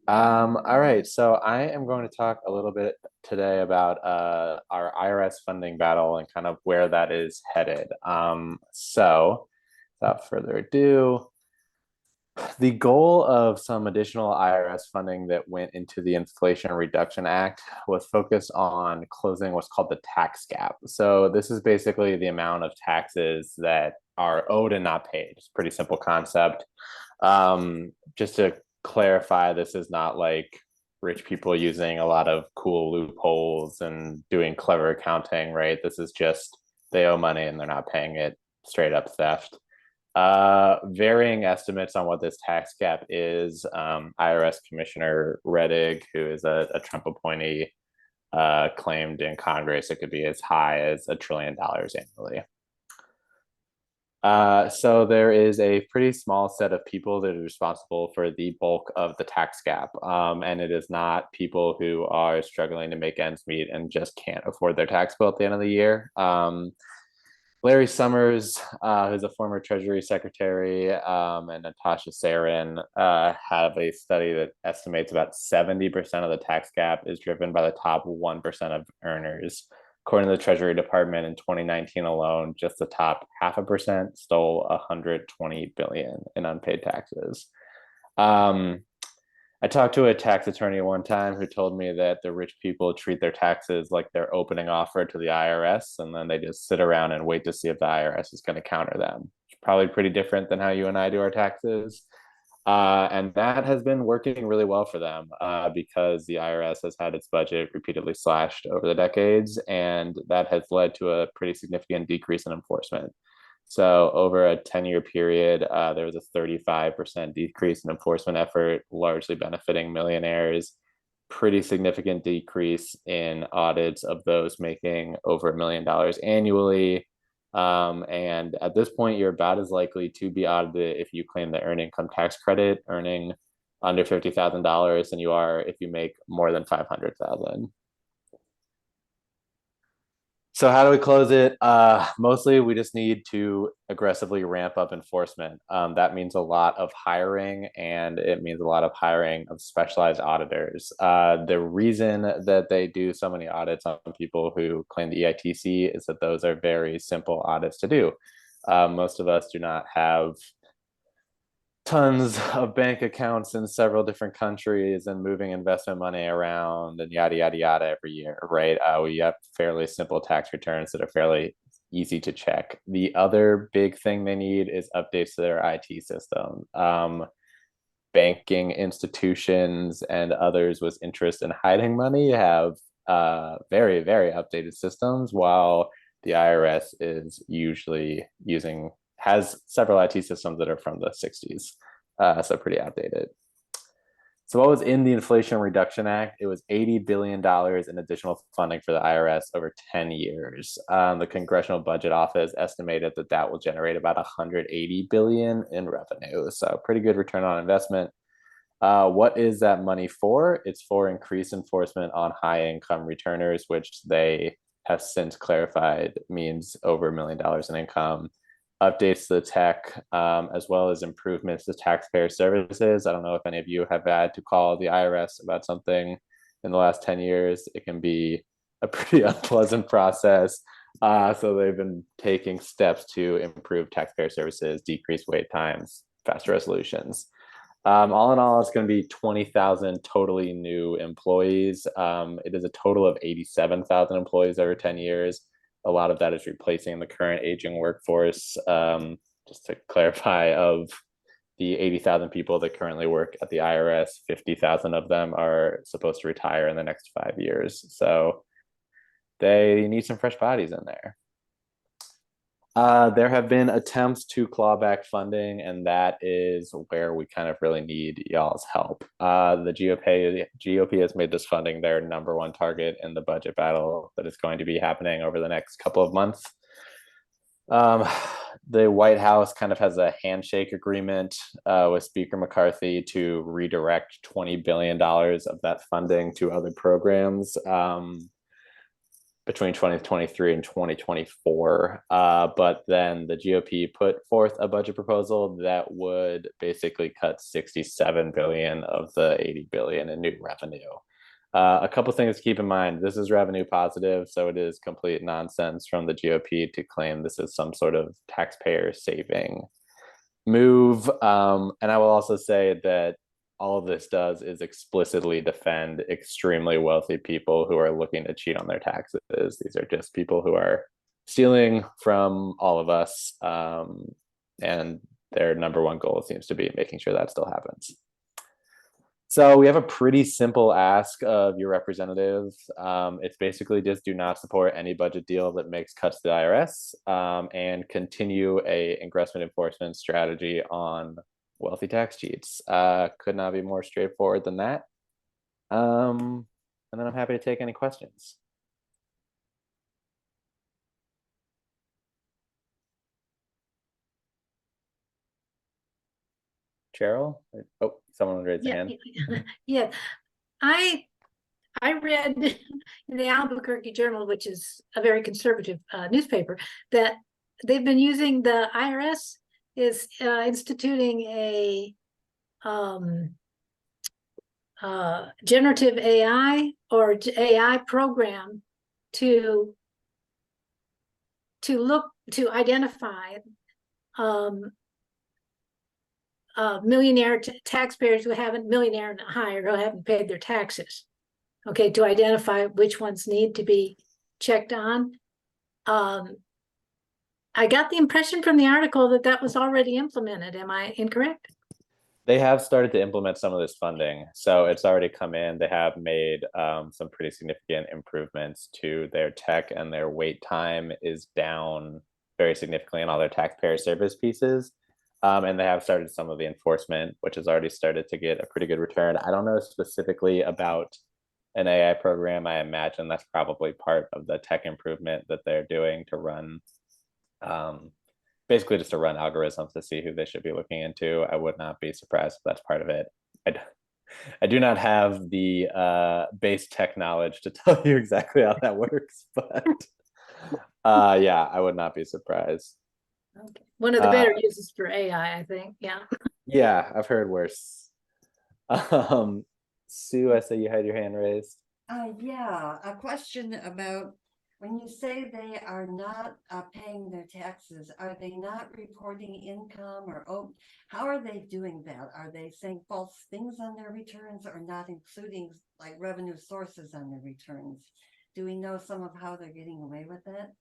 All right, so I am going to talk a little bit today about our IRS funding battle and kind of where that is headed. So without further ado, the goal of some additional IRS funding that went into the Inflation Reduction Act was focused on closing what's called the tax gap. So this is basically the amount of taxes that are owed and not paid. It's a pretty simple concept. Just to clarify, this is not like rich people using a lot of cool loopholes and doing clever accounting, right? This is just they owe money and they're not paying it, straight up theft. Varying estimates on what this tax gap is. IRS Commissioner Rettig, who is a Trump appointee, claimed in Congress it could be as high as $1 trillion annually. So there is a pretty small set of people that are responsible for the bulk of the tax gap. And it is not people who are struggling to make ends meet and just can't afford their tax bill at the end of the year. Larry Summers, who's a former Treasury Secretary, and Natasha Sarin have a study that estimates about 70% of the tax gap is driven by the top 1% of earners. According to the Treasury Department in 2019 alone, just the top 0.5% stole 120 billion in unpaid taxes. Um, I talked to a tax attorney one time who told me that the rich people treat their taxes like their opening offer to the IRS, and then they just sit around and wait to see if the IRS is going to counter them. It's probably pretty different than how you and I do our taxes. And that has been working really well for them because the IRS has had its budget repeatedly slashed over the decades, and that has led to a pretty significant decrease in enforcement. So over a 10-year period, there was a 35% decrease in enforcement effort, largely benefiting millionaires. Pretty significant decrease in audits of those making over $1 million annually. And at this point, you're about as likely to be audited if you claim the earned income tax credit, earning under $50,000 than you are if you make more than 500,000. So how do we close it? Mostly we just need to aggressively ramp up enforcement. That means a lot of hiring and it means a lot of hiring of specialized auditors. The reason that they do so many audits on people who claim the EITC is that those are very simple audits to do. Most of us do not have tons of bank accounts in several different countries and moving investment money around and yada yada yada every year, right? We have fairly simple tax returns that are fairly easy to check. The other big thing they need is updates to their IT system. Banking institutions and others with interest in hiding money have very, very updated systems, while the IRS is usually using has several IT systems that are from the 60s, so pretty outdated. So what was in the Inflation Reduction Act? It was $80 billion in additional funding for the IRS over 10 years. The Congressional Budget Office estimated that that will generate about 180 billion in revenue. So pretty good return on investment. What is that money for? It's for increased enforcement on high income returners, which they have since clarified means over $1 million in income. Updates to the tech, as well as improvements to taxpayer services. I don't know if any of you have had to call the IRS about something in the last 10 years. It can be a pretty unpleasant process. So they've been taking steps to improve taxpayer services, decrease wait times, faster resolutions. All in all, it's going to be 20,000 totally new employees. It is a total of 87,000 employees over 10 years. A lot of that is replacing the current aging workforce. Just to clarify, of the 80,000 people that currently work at the IRS, 50,000 of them are supposed to retire in the next 5 years. So they need some fresh bodies in there. There have been attempts to claw back funding, and that is where we kind of really need y'all's help. The GOP has made this funding their number one target in the budget battle that is going to be happening over the next couple of months. Um, the White House kind of has a handshake agreement with Speaker McCarthy to redirect $20 billion of that funding to other programs. between 2023 and 2024. But then the GOP put forth a budget proposal that would basically cut 67 billion of the 80 billion in new revenue. A couple things to keep in mind. This is revenue positive, so it is complete nonsense from the GOP to claim this is some sort of taxpayer saving move. And I will also say that all of this does is explicitly defend extremely wealthy people who are looking to cheat on their taxes. These are just people who are stealing from all of us. And their number one goal seems to be making sure that still happens. So we have a pretty simple ask of your representative. It's basically just do not support any budget deal that makes cuts to the IRS, and continue a investment enforcement strategy on wealthy tax cheats. Could not be more straightforward than that. And then I'm happy to take any questions. Cheryl? Oh, someone raised their hand. Yeah, I read in the Albuquerque Journal, which is a very conservative newspaper, that they've been using the IRS is instituting a generative AI or AI program to identify millionaire taxpayers who haven't millionaire and higher who haven't paid their taxes. Okay, to identify which ones need to be checked on. I got the impression from the article that that was already implemented. Am I incorrect? They have started to implement some of this funding. So it's already come in. They have made some pretty significant improvements to their tech, and their wait time is down very significantly in all their taxpayer service pieces. And they have started some of the enforcement, which has already started to get a pretty good return. I don't know specifically about an AI program. I imagine that's probably part of the tech improvement that they're doing to run, basically just to run algorithms to see who they should be looking into. I would not be surprised if that's part of it. I do not have the base tech knowledge to tell you exactly how that works, but yeah, I would not be surprised. Okay. One of the better uses for AI, I think. Yeah. Yeah, I've heard worse. Sue, I say you had your hand raised. Yeah, a question about when you say they are not paying their taxes, are they not reporting income, or how are they doing that? Are they saying false things on their returns, or not including like revenue sources on their returns? Do we know some of how they're getting away with that?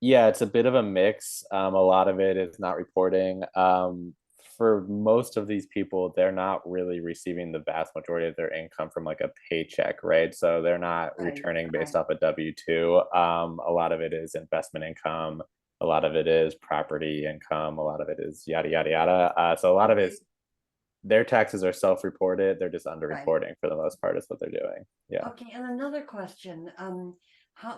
Yeah, it's a bit of a mix. A lot of it is not reporting. For most of these people, they're not really receiving the vast majority of their income from like a paycheck, right? So they're not returning based off a W-2. A lot of it is investment income. A lot of it is property income. A lot of it is yada, yada, yada. So a lot of it is their taxes are self-reported. They're just underreporting for the most part is what they're doing. Yeah. Okay, and another question.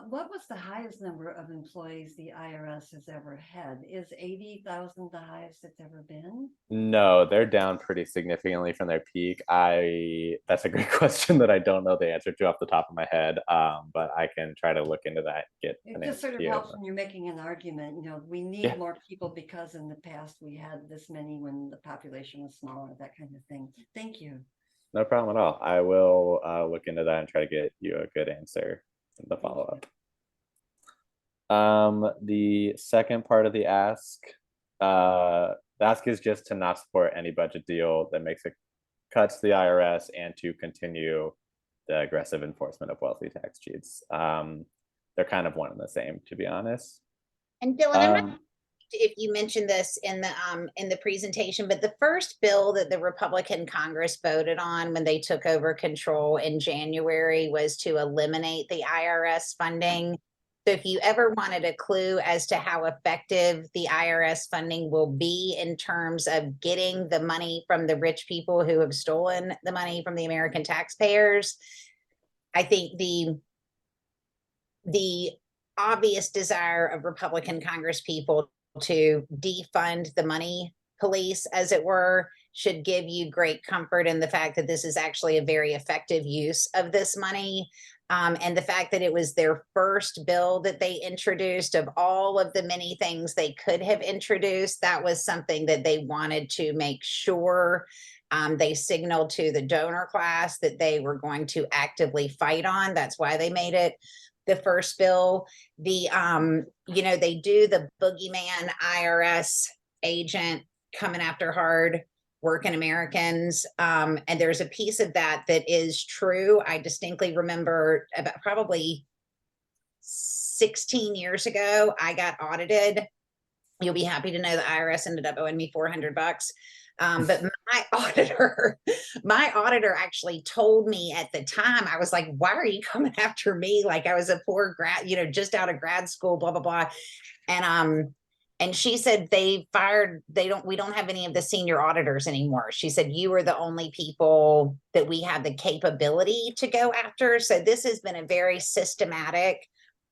What was the highest number of employees the IRS has ever had? Is 80,000 the highest it's ever been? No, they're down pretty significantly from their peak. That's a great question that I don't know the answer to off the top of my head. But I can try to look into that. Get it an just answer sort of helps when you're making an argument. You know, we need more people because in the past we had this many when the population was smaller, that kind of thing. Thank you. No problem at all. I will look into that and try to get you a good answer in the follow-up. The second part of the ask is just to not support any budget deal that makes it cuts to the IRS and to continue the aggressive enforcement of wealthy tax cheats. They're kind of one and the same, to be honest. And Dylan, I'm not if you mentioned this in the presentation, but the first bill that the Republican Congress voted on when they took over control in January was to eliminate the IRS funding. So if you ever wanted a clue as to how effective the IRS funding will be in terms of getting the money from the rich people who have stolen the money from the American taxpayers, I think the obvious desire of Republican Congress people to defund the money police, as it were, should give you great comfort in the fact that this is actually a very effective use of this money. And the fact that it was their first bill that they introduced of all of the many things they could have introduced, that was something that they wanted to make sure they signaled to the donor class that they were going to actively fight on. That's why they made it the first bill. The, you know, they do the boogeyman IRS agent coming after hard working Americans. And there's a piece of that that is true. I distinctly remember about probably 16 years ago, I got audited. You'll be happy to know the IRS ended up owing me $400. But my auditor actually told me at the time, I was like, why are you coming after me? Like I was a poor grad, you know, just out of grad school, blah, blah, blah. And she said we don't have any of the senior auditors anymore. She said, you are the only people that we have the capability to go after. So this has been a very systematic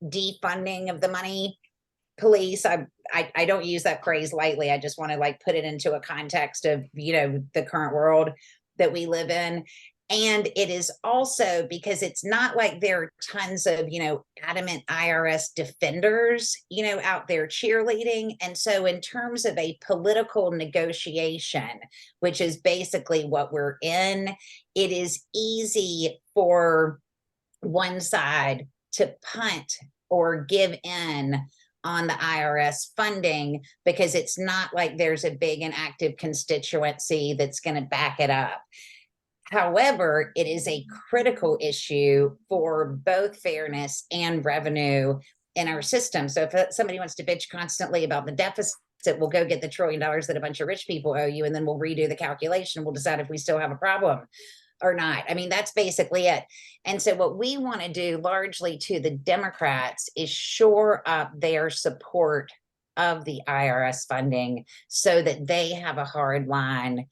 defunding of the money police. I don't use that phrase lightly. I just want to like put it into a context of, you know, the current world that we live in. And it is also because it's not like there are tons of, you know, adamant IRS defenders, you know, out there cheerleading. And so in terms of a political negotiation, which is basically what we're in, it is easy for one side to punt or give in on the IRS funding because it's not like there's a big and active constituency that's going to back it up. However, it is a critical issue for both fairness and revenue in our system. So if somebody wants to bitch constantly about the deficit, we'll go get the $1 trillion that a bunch of rich people owe you, and then we'll redo the calculation. We'll decide if we still have a problem or not. I mean, that's basically it. And so what we want to do largely to the Democrats is shore up their support of the IRS funding so that they have a hard line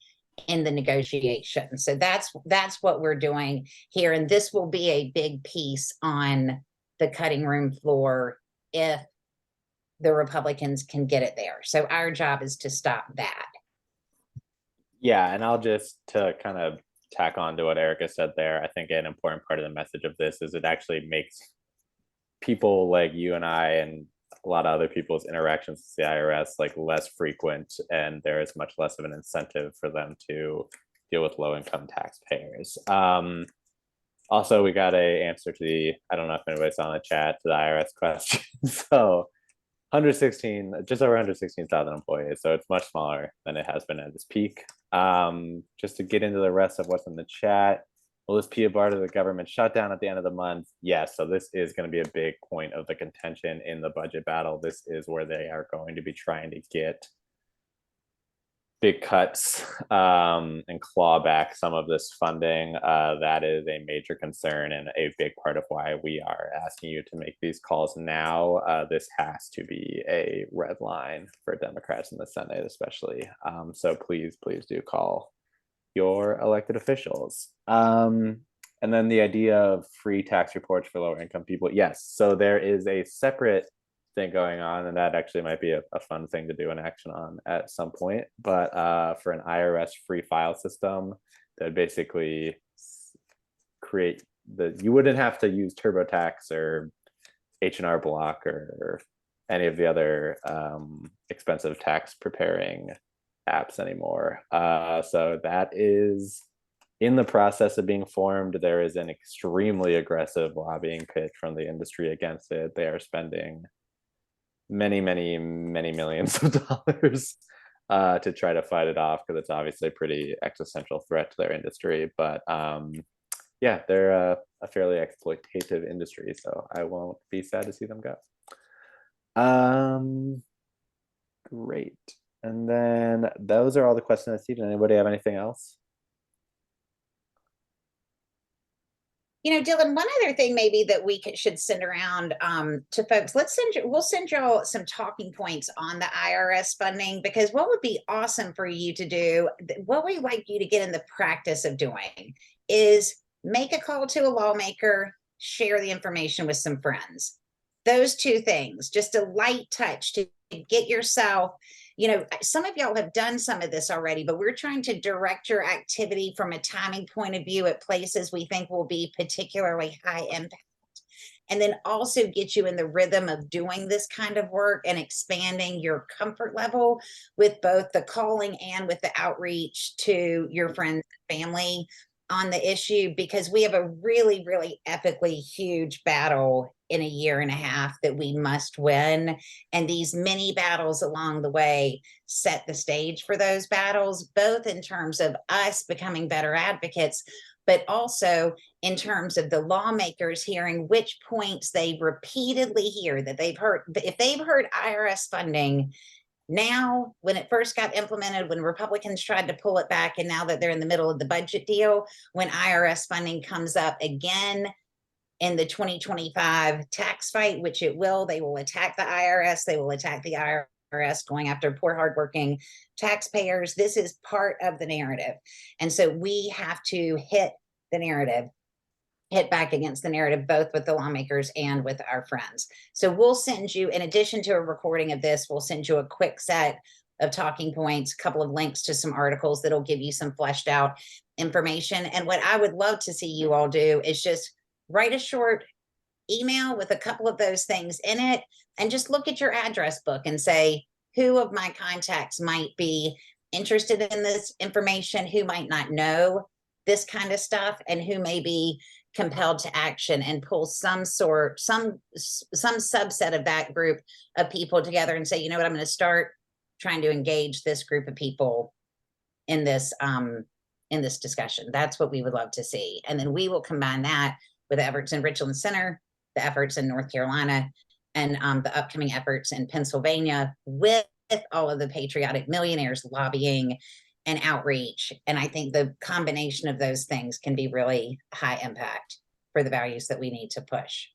in the negotiation. So that's what we're doing here. And this will be a big piece on the cutting room floor if the Republicans can get it there. So our job is to stop that. Yeah, and I'll just to kind of tack on to what Erica said there. I think an important part of the message of this is it actually makes people like you and I and a lot of other people's interactions with the IRS like less frequent, and there is much less of an incentive for them to deal with low-income taxpayers. Also, we got a answer to the, I don't know if anybody's on the chat, to the IRS question. So 116, just over 116,000 employees. So it's much smaller than it has been at its peak. Just to get into the rest of what's in the chat, will this be a part of the government shutdown at the end of the month? Yes. So this is going to be a big point of the contention in the budget battle. This is where they are going to be trying to get big cuts and claw back some of this funding. That is a major concern and a big part of why we are asking you to make these calls now. This has to be a red line for Democrats in the Senate, especially. So please do call your elected officials. And then the idea of free tax reports for lower income people. Yes, so there is a separate thing going on, and that actually might be a fun thing to do an action on at some point. But for an IRS free file system that basically create you wouldn't have to use TurboTax or H&R Block or any of the other expensive tax preparing apps anymore. So that is in the process of being formed. There is an extremely aggressive lobbying pitch from the industry against it. They are spending many millions of dollars to try to fight it off because it's obviously a pretty existential threat to their industry. But yeah, they're a fairly exploitative industry, so I won't be sad to see them go. Great. And then those are all the questions I see. Did anybody have anything else? You know, Dylan, one other thing maybe that we should send around to folks, we'll send y'all some talking points on the IRS funding, because what would be awesome for you to do, what we'd like you to get in the practice of doing is make a call to a lawmaker, share the information with some friends. Those two things, just a light touch to get yourself some of y'all have done some of this already, but we're trying to direct your activity from a timing point of view at places we think will be particularly high impact. And then also get you in the rhythm of doing this kind of work and expanding your comfort level with both the calling and with the outreach to your friends and family on the issue, because we have a really, really epically huge battle in a year and a half that we must win. And these mini battles along the way set the stage for those battles, both in terms of us becoming better advocates, but also in terms of the lawmakers hearing which points they repeatedly hear that they've heard. If they've heard IRS funding now, when it first got implemented, when Republicans tried to pull it back, and now that they're in the middle of the budget deal, when IRS funding comes up again in the 2025 tax fight, which it will, they will attack the IRS. They will attack the IRS going after poor, hardworking taxpayers. This is part of the narrative. And so we have to hit the narrative, hit back against the narrative, both with the lawmakers and with our friends. So we'll send you, in addition to a recording of this, we'll send you a quick set of talking points, a couple of links to some articles that'll give you some fleshed out information. And what I would love to see you all do is just write a short email with a couple of those things in it, and just look at your address book and say, who of my contacts might be interested in this information, who might not know this kind of stuff, and who may be compelled to action, and pull some subset of that group of people together and say, you know what, I'm going to start trying to engage this group of people in this discussion. That's what we would love to see. And then we will combine that with the efforts in Richland Center, the efforts in North Carolina, and the upcoming efforts in Pennsylvania, with all of the patriotic millionaires lobbying and outreach. And I think the combination of those things can be really high impact for the values that we need to push.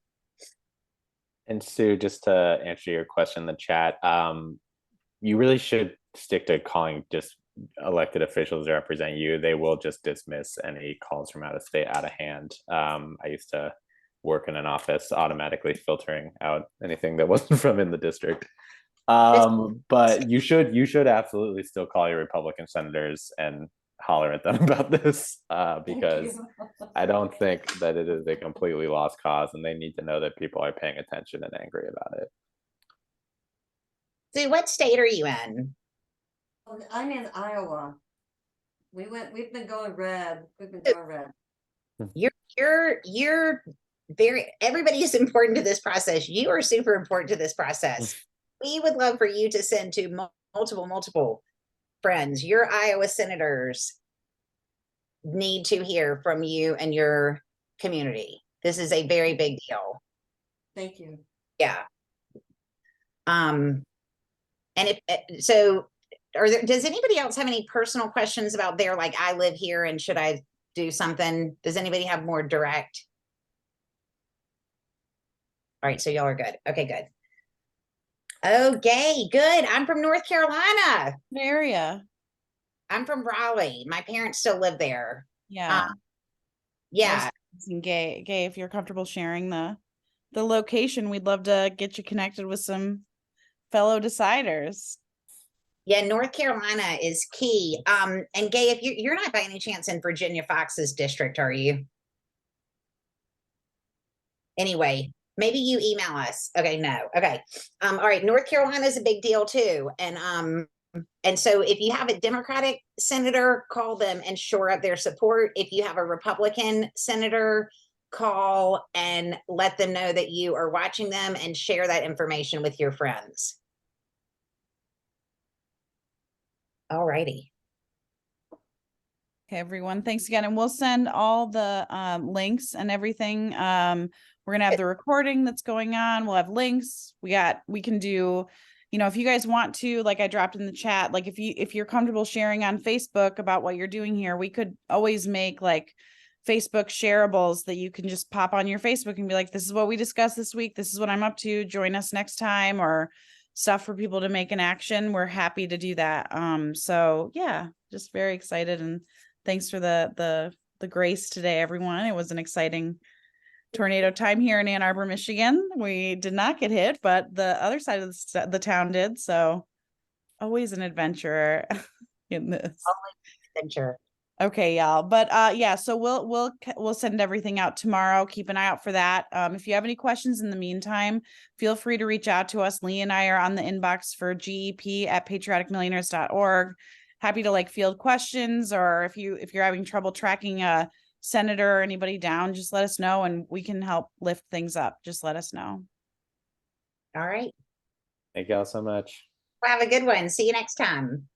And Sue, just to answer your question in the chat, you really should stick to calling just elected officials to represent you. They will just dismiss any calls from out of state out of hand. I used to work in an office automatically filtering out anything that wasn't from in the district. But you should absolutely still call your Republican senators and holler at them about this, because I don't think that it is a completely lost cause, and they need to know that people are paying attention and angry about it. So what state are you in? I'm in Iowa. We've been going red. We've been going red. You're very, everybody is important to this process. You are super important to this process. We would love for you to send to multiple friends. Your Iowa senators need to hear from you and your community. This is a very big deal. Thank you. Yeah. And so does anybody else have any personal questions about their, like, I live here and should I do something? Does anybody have more direct? All right, so y'all are good. Okay, good. Okay, good. I'm from North Carolina. Area. I'm from Raleigh. My parents still live there. Yeah. Yeah. Gay, if you're comfortable sharing the location, we'd love to get you connected with some fellow deciders. Yeah, North Carolina is key. And Gay, if you're not by any chance in Virginia Fox's district, are you? Anyway, maybe you email us. Okay, no. Okay. All right. North Carolina is a big deal too. And so if you have a Democratic senator, call them and shore up their support. If you have a Republican senator, call and let them know that you are watching them, and share that information with your friends. All righty. Okay, everyone, thanks again. And we'll send all the links and everything. We're gonna have the recording that's going on. We'll have links. We can do, if you guys want to, like I dropped in the chat, like if you're comfortable sharing on Facebook about what you're doing here, we could always make like Facebook shareables that you can just pop on your Facebook and be like, this is what we discussed this week. This is what I'm up to. Join us next time, or stuff for people to make an action. We're happy to do that. So yeah, just very excited, and thanks for the grace today, everyone. It was an exciting tornado time here in Ann Arbor, Michigan. We did not get hit, but the other side of the town did. So Always an adventurer in this. Adventure. Okay, y'all. But yeah, so we'll send everything out tomorrow. Keep an eye out for that. If you have any questions in the meantime, feel free to reach out to us. Lee and I are on the inbox for gep@patrioticmillionaires.org. Happy to like field questions, or if you're having trouble tracking a senator or anybody down, just let us know and we can help lift things up. Just let us know. All right. Thank y'all so much. Well, have a good one. See you next time.